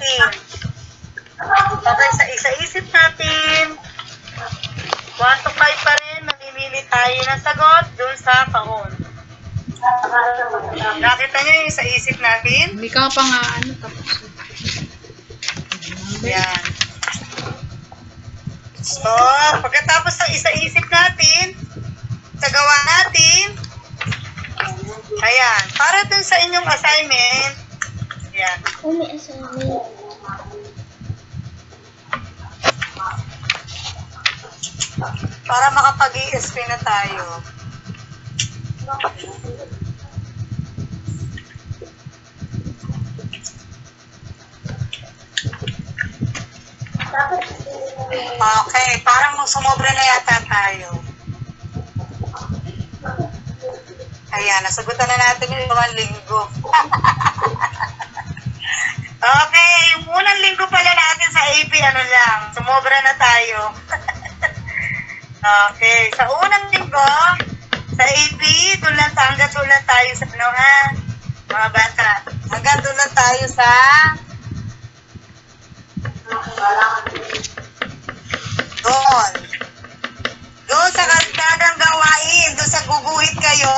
Okay, sa isa-isip natin. 1 to 5 pa rin, mamimili tayo ng sagot dun sa kahon. Nakita niyo yung isa-isip natin? Hindi ka pa nga ano tapos. Yan. So, pagkatapos ng isa-isip natin, sa gawa natin, ayan, para dun sa inyong assignment, ayan, para makapag-ESP na tayo. Okay, parang sumobra na yata tayo. Ayan, nasagutan na natin yung 1 linggo. Okay, yung unang linggo pala natin sa AP, ano lang, sumobra na tayo. Okay, sa unang linggo, sa AP, hanggang doon lang tayo sa ano ha, mga bata. Hanggang doon lang tayo sa doon sa kasdagang gawain, doon sa guguhit kayo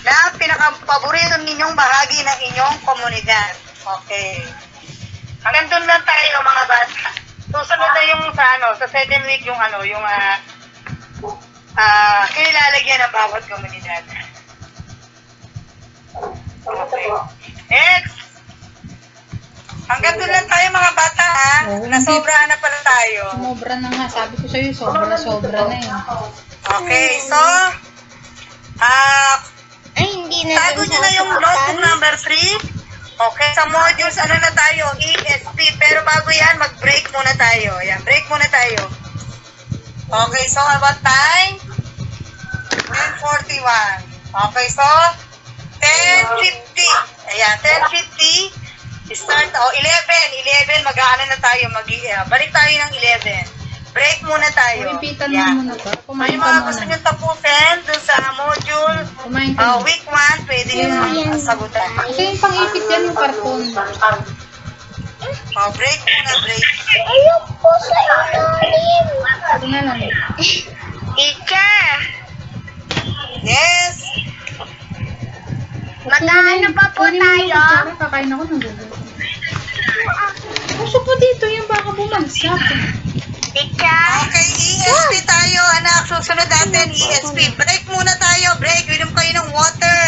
na pinaka-paborito ninyong bahagi ng inyong komunidad. Okay. Hanggang doon lang tayo mga bata. Susunod na yung sa ano, sa second week yung ano, yung kinilalagyan ng bawat komunidad. Okay. Next! Hanggang doon lang tayo mga bata ha. Nasobrahan na pala tayo. Sobra na nga. Sabi ko sa'yo, sobra na eh. Okay, so, Ay, hindi na tago nyo na yung notebook number 3. Okay, sa modules, ano na tayo? ESP. Pero bago yan, mag-break muna tayo. Ayan, break muna tayo. Okay, so about time? 10:41. Okay, so, 10:50. Ayan, 10:50. Start, 11, mag-aano na tayo, balik tayo ng 11. Break muna tayo. Repeatan mo Yan. muna to. So, Kumain yung ka mga gusto muna. nyo tapusin dun sa module, Kumain ka muna. week 1, pwede nyo sagutan. Kasi yung pang-ipit yan yung karton. Break muna, break. Ayun po sa ilalim. Ito na lang. Teacher, Yes! mag-ano pa po Kunin mo yung tayo? kutsara, kakain ako ng gusto. Puso po dito yung baka bumagsak. Teacher? Okay, ESP tayo, anak. Susunod natin, ESP. Break muna tayo, break. Inom kayo ng water.